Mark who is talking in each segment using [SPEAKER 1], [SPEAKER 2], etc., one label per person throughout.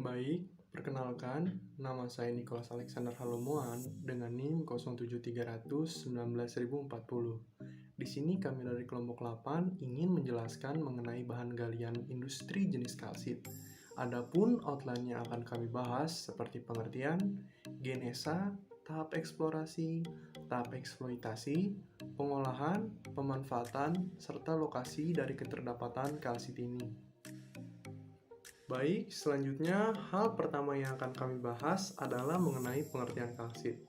[SPEAKER 1] Baik, perkenalkan, nama saya Nicholas Alexander Halomoan dengan NIM 07300 19040. Di sini kami dari kelompok 8 ingin menjelaskan mengenai bahan galian industri jenis kalsit. Adapun outline yang akan kami bahas seperti pengertian, genesa, tahap eksplorasi, tahap eksploitasi, pengolahan, pemanfaatan, serta lokasi dari keterdapatan kalsit ini. Baik, selanjutnya hal pertama yang akan kami bahas adalah mengenai pengertian kalsit.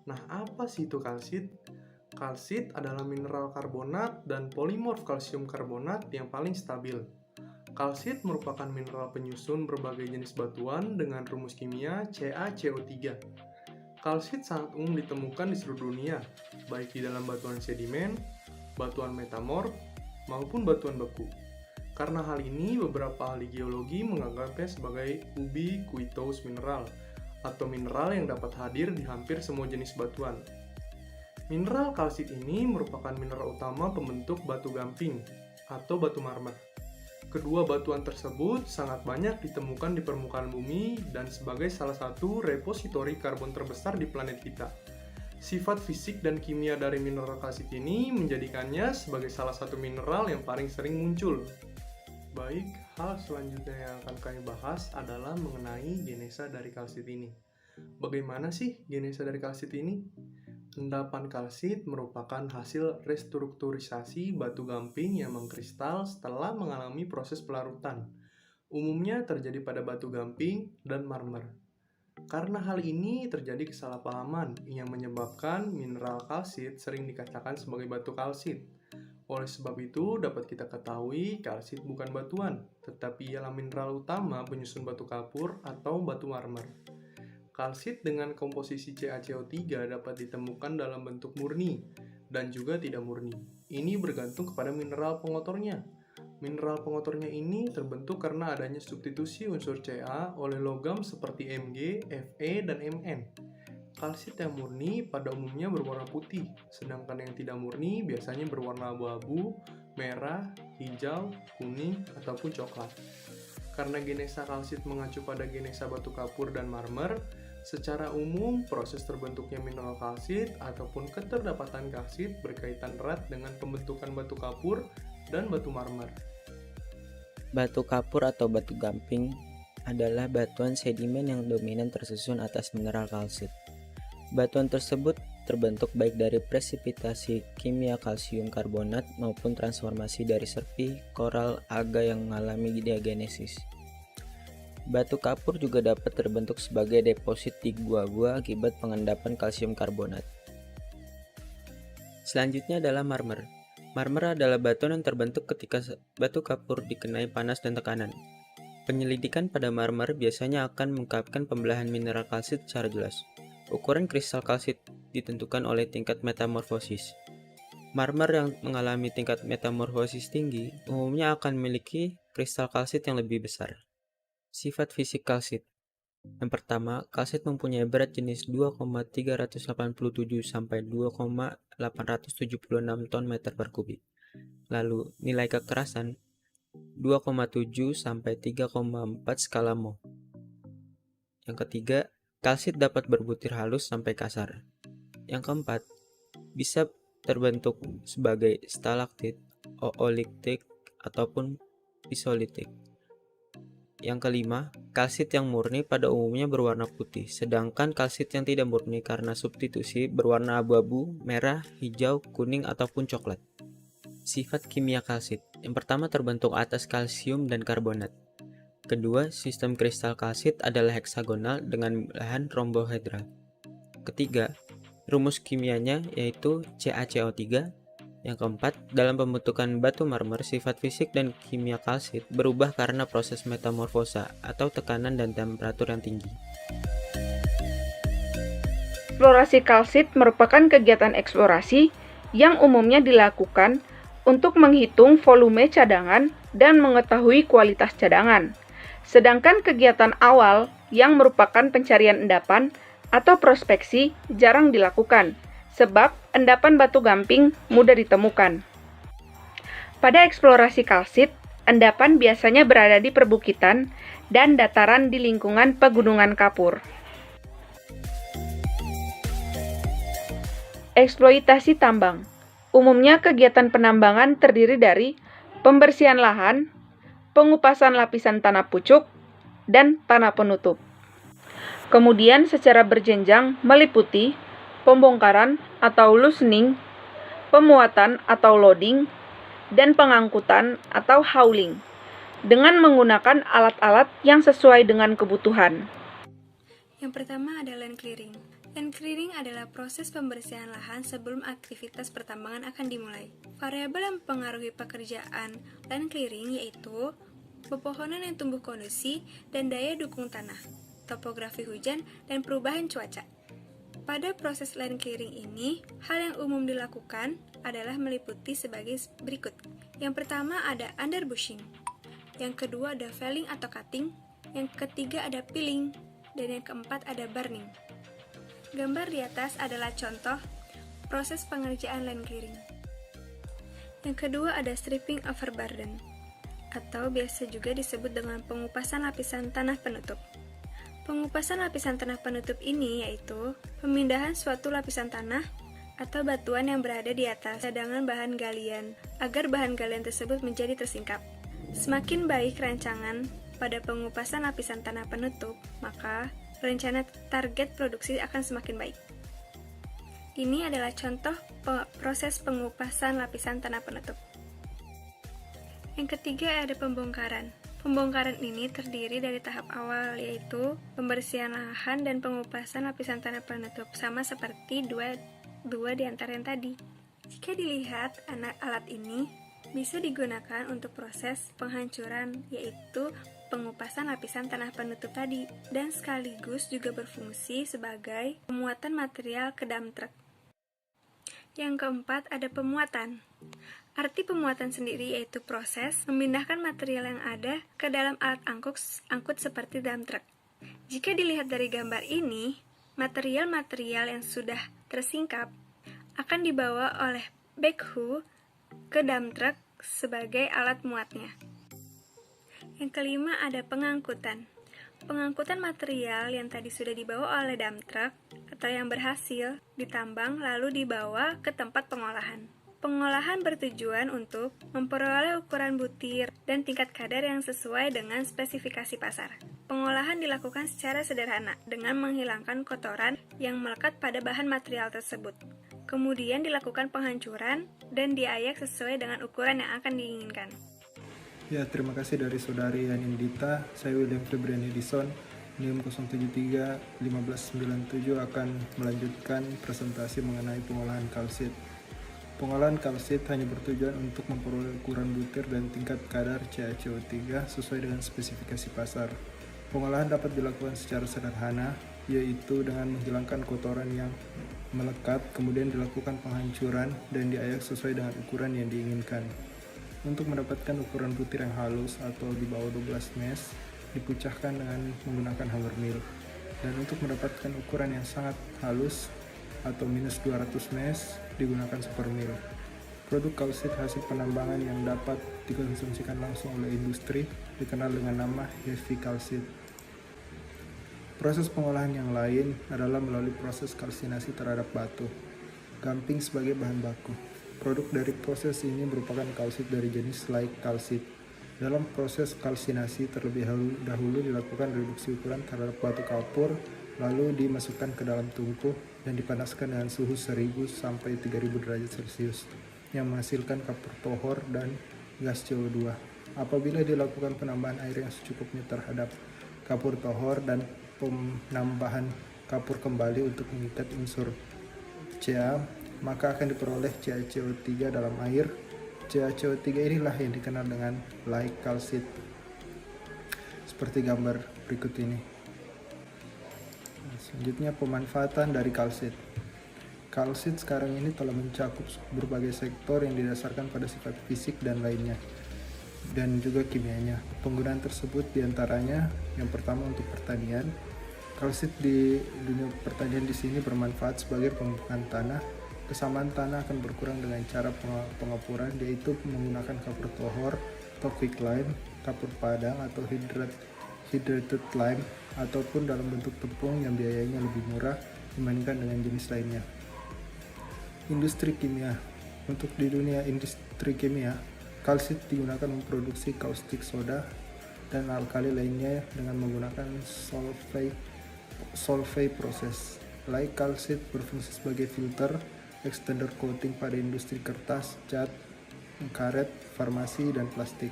[SPEAKER 1] Nah, apa sih itu kalsit? Kalsit adalah mineral karbonat dan polimorf kalsium karbonat yang paling stabil. Kalsit merupakan mineral penyusun berbagai jenis batuan dengan rumus kimia CaCO3. Kalsit sangat umum ditemukan di seluruh dunia, baik di dalam batuan sedimen, batuan metamorf, maupun batuan beku. Karena hal ini, beberapa ahli geologi menganggapnya sebagai ubiquitous mineral, atau mineral yang dapat hadir di hampir semua jenis batuan. Mineral kalsit ini merupakan mineral utama pembentuk batu gamping, atau batu marmer. Kedua batuan tersebut sangat banyak ditemukan di permukaan bumi dan sebagai salah satu repositori karbon terbesar di planet kita. Sifat fisik dan kimia dari mineral kalsit ini menjadikannya sebagai salah satu mineral yang paling sering muncul. Baik, hal selanjutnya yang akan kami bahas adalah mengenai genesa dari kalsit ini. Bagaimana sih genesa dari kalsit ini? Endapan kalsit merupakan hasil restrukturisasi batu gamping yang mengkristal setelah mengalami proses pelarutan. Umumnya terjadi pada batu gamping dan marmer. Karena hal ini terjadi kesalahpahaman yang menyebabkan mineral kalsit sering dikatakan sebagai batu kalsit. Oleh sebab itu, dapat kita ketahui kalsit bukan batuan, tetapi ialah mineral utama penyusun batu kapur atau batu marmer. Kalsit dengan komposisi CaCO3 dapat ditemukan dalam bentuk murni dan juga tidak murni. Ini bergantung kepada mineral pengotornya. Mineral pengotornya ini terbentuk karena adanya substitusi unsur Ca oleh logam seperti Mg, Fe, dan Mn. Kalsit yang murni pada umumnya berwarna putih, sedangkan yang tidak murni biasanya berwarna abu-abu, merah, hijau, kuning, ataupun coklat. Karena genesa kalsit mengacu pada genesa batu kapur dan marmer, secara umum proses terbentuknya mineral kalsit ataupun keterdapatan kalsit berkaitan erat dengan pembentukan batu kapur dan batu marmer.
[SPEAKER 2] Batu kapur atau batu gamping adalah batuan sedimen yang dominan tersusun atas mineral kalsit. Batuan tersebut terbentuk baik dari presipitasi kimia kalsium karbonat maupun transformasi dari serpi, koral, alga yang mengalami diagenesis. Batu kapur juga dapat terbentuk sebagai deposit di gua-gua akibat pengendapan kalsium karbonat. Selanjutnya adalah marmer. Marmer adalah batuan yang terbentuk ketika batu kapur dikenai panas dan tekanan. Penyelidikan pada marmer biasanya akan mengungkapkan pembelahan mineral kalsit secara jelas. Ukuran kristal kalsit ditentukan oleh tingkat metamorfosis. Marmer yang mengalami tingkat metamorfosis tinggi umumnya akan memiliki kristal kalsit yang lebih besar. Sifat fisik kalsit. Yang pertama, kalsit mempunyai berat jenis 2,387 sampai 2,876 ton meter per kubik. Lalu, nilai kekerasan 2,7 sampai 3,4 skala Mohs. Yang ketiga, kalsit dapat berbutir halus sampai kasar. Yang keempat, bisa terbentuk sebagai stalaktit, oolitik, ataupun pisolitik. Yang kelima, kalsit yang murni pada umumnya berwarna putih, sedangkan kalsit yang tidak murni karena substitusi berwarna abu-abu, merah, hijau, kuning, ataupun coklat. Sifat kimia kalsit. Yang pertama terbentuk atas kalsium dan karbonat. Kedua, sistem kristal kalsit adalah heksagonal dengan belahan rombohedral. Ketiga, rumus kimianya yaitu CaCO3. Yang keempat, dalam pembentukan batu marmer, sifat fisik dan kimia kalsit berubah karena proses metamorfosa atau tekanan dan temperatur yang tinggi.
[SPEAKER 3] Eksplorasi kalsit merupakan kegiatan eksplorasi yang umumnya dilakukan untuk menghitung volume cadangan dan mengetahui kualitas cadangan. Sedangkan kegiatan awal yang merupakan pencarian endapan atau prospeksi jarang dilakukan, sebab endapan batu gamping mudah ditemukan. Pada eksplorasi kalsit, Endapan biasanya berada di perbukitan dan dataran di lingkungan pegunungan kapur. Eksploitasi tambang. Umumnya kegiatan penambangan terdiri dari pembersihan lahan, pengupasan lapisan tanah pucuk, dan tanah penutup. Kemudian secara berjenjang meliputi pembongkaran atau loosening, pemuatan atau loading, dan pengangkutan atau hauling dengan menggunakan alat-alat yang sesuai dengan kebutuhan.
[SPEAKER 4] Yang pertama ada land clearing. Land clearing adalah proses pembersihan lahan sebelum aktivitas pertambangan akan dimulai. Variabel yang mempengaruhi pekerjaan land clearing yaitu pepohonan yang tumbuh kondisi dan daya dukung tanah, topografi hujan, dan perubahan cuaca. Pada proses land clearing ini, hal yang umum dilakukan adalah meliputi sebagai berikut. Yang pertama ada underbushing, yang kedua ada felling atau cutting, yang ketiga ada peeling, dan yang keempat ada burning. Gambar di atas adalah contoh proses pengerjaan land clearing. Yang kedua ada stripping overburden, atau biasa juga disebut dengan pengupasan lapisan tanah penutup. Pengupasan lapisan tanah penutup ini yaitu pemindahan suatu lapisan tanah atau batuan yang berada di atas cadangan bahan galian agar bahan galian tersebut menjadi tersingkap. Semakin baik rancangan pada pengupasan lapisan tanah penutup, maka rencana target produksi akan semakin baik. Ini adalah contoh proses pengupasan lapisan tanah penutup. Yang ketiga ada pembongkaran. Pembongkaran ini terdiri dari tahap awal yaitu pembersihan lahan dan pengupasan lapisan tanah penutup, sama seperti dua di antara yang tadi. Jika dilihat, alat ini bisa digunakan untuk proses penghancuran yaitu pengupasan lapisan tanah penutup tadi, dan sekaligus juga berfungsi sebagai pemuatan material ke dump truck. Yang keempat ada pemuatan. Arti pemuatan sendiri yaitu proses memindahkan material yang ada ke dalam alat angkut seperti dump truck. Jika dilihat dari gambar ini, material-material yang sudah tersingkap akan dibawa oleh backhoe ke dump truck sebagai alat muatnya. Yang kelima ada pengangkutan. Pengangkutan material yang tadi sudah dibawa oleh dump truck atau yang berhasil ditambang lalu dibawa ke tempat pengolahan. Pengolahan bertujuan untuk memperoleh ukuran butir dan tingkat kadar yang sesuai dengan spesifikasi pasar. Pengolahan dilakukan secara sederhana dengan menghilangkan kotoran yang melekat pada bahan material tersebut. Kemudian dilakukan penghancuran dan diayak sesuai dengan ukuran yang akan diinginkan.
[SPEAKER 5] Ya, terima kasih dari Saudari Yanindita. Saya William Febrian Edison, NIM 073-1597 akan melanjutkan presentasi mengenai pengolahan kalsit. Pengolahan kalsit hanya bertujuan untuk memperoleh ukuran butir dan tingkat kadar CaCO3 sesuai dengan spesifikasi pasar. Pengolahan dapat dilakukan secara sederhana, yaitu dengan menghilangkan kotoran yang melekat, kemudian dilakukan penghancuran dan diayak sesuai dengan ukuran yang diinginkan. Untuk mendapatkan ukuran butir yang halus atau di bawah 12 mes, dipucahkan dengan menggunakan hammer mill. Dan untuk mendapatkan ukuran yang sangat halus atau minus 200 mes, digunakan super mill. Produk kalsit hasil penambangan yang dapat dikonsumsikan langsung oleh industri dikenal dengan nama heavy kalsit. Proses pengolahan yang lain adalah melalui proses kalsinasi terhadap batu, gamping sebagai bahan baku. Produk dari proses ini merupakan kalsit dari jenis light kalsit. Dalam proses kalsinasi terlebih dahulu dilakukan reduksi ukuran terhadap batu kapur, lalu dimasukkan ke dalam tungku dan dipanaskan dengan suhu 1000 sampai 3000 derajat Celcius yang menghasilkan kapur tohor dan gas CO2. Apabila dilakukan penambahan air yang secukupnya terhadap kapur tohor dan penambahan kapur kembali untuk mengikat unsur Ca, maka akan diperoleh CaCO3 dalam air. CaCO3 inilah yang dikenal dengan light kalsit, seperti gambar berikut ini. Selanjutnya, pemanfaatan dari kalsit. Kalsit sekarang ini telah mencakup berbagai sektor yang didasarkan pada sifat fisik dan lainnya, dan juga kimianya. Penggunaan tersebut diantaranya yang pertama untuk pertanian. Kalsit di dunia pertanian di sini bermanfaat sebagai pembukaan tanah Kesamaan tanah akan berkurang dengan cara pengapuran, yaitu menggunakan kapur tohor atau quicklime, kapur padang atau hydrated lime, ataupun dalam bentuk tepung yang biayanya lebih murah dibandingkan dengan jenis lainnya. Industri kimia. Untuk di dunia industri kimia, kalsit digunakan memproduksi caustic soda dan alkali lainnya dengan menggunakan solvay proses. Like kalsit berfungsi sebagai filter, extender coating pada industri kertas, cat, karet, farmasi, dan plastik.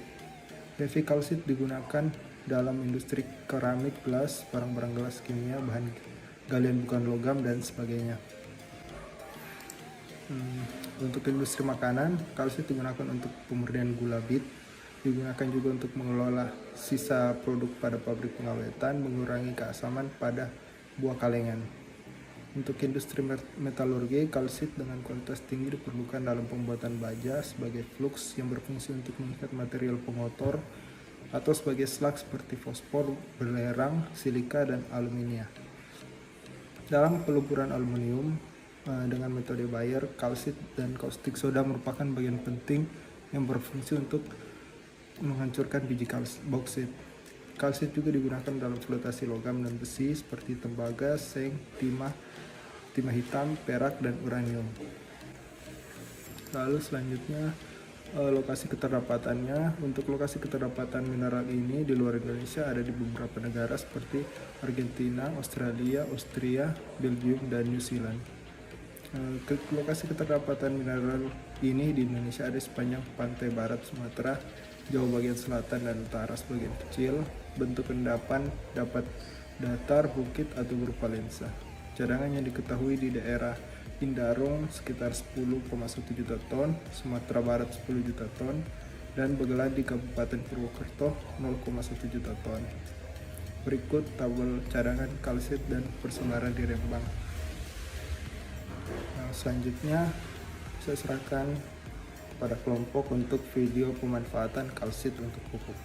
[SPEAKER 5] Heavy kalsit digunakan dalam industri keramik, gelas, barang-barang gelas kimia, bahan galian bukan logam, dan sebagainya. Untuk industri makanan, kalsit digunakan untuk pemurnian gula bit, digunakan juga untuk mengelola sisa produk pada pabrik pengawetan, mengurangi keasaman pada buah kalengan. Untuk industri metalurgi, kalsit dengan kualitas tinggi diperlukan dalam pembuatan baja sebagai flux yang berfungsi untuk mengikat material pengotor atau sebagai slag seperti fosfor, belerang, silika, dan aluminium. Dalam peluburan aluminium dengan metode Bayer, kalsit dan caustic soda merupakan bagian penting yang berfungsi untuk menghancurkan biji bauksit. Kalsit juga digunakan dalam flotasi logam dan besi seperti tembaga, seng, timah hitam, perak, dan uranium. Lalu selanjutnya lokasi keterdapatannya. Untuk lokasi keterdapat mineral ini di luar Indonesia ada di beberapa negara seperti Argentina, Australia, Austria, Belgium, dan New Zealand. Lokasi keterdapatan mineral ini di Indonesia ada sepanjang pantai barat Sumatera, Jawa bagian selatan dan utara sebagian kecil. Bentuk endapan dapat datar, bukit, atau berupa lensa. Cadangan yang diketahui di daerah Indarung sekitar 10,1 juta ton, Sumatera Barat 10 juta ton, dan Begelan di Kabupaten Purwokerto 0,1 juta ton. Berikut tabel cadangan kalsit dan persebaran di Rembang. Selanjutnya saya serahkan pada kelompok untuk video pemanfaatan kalsit untuk pupuk.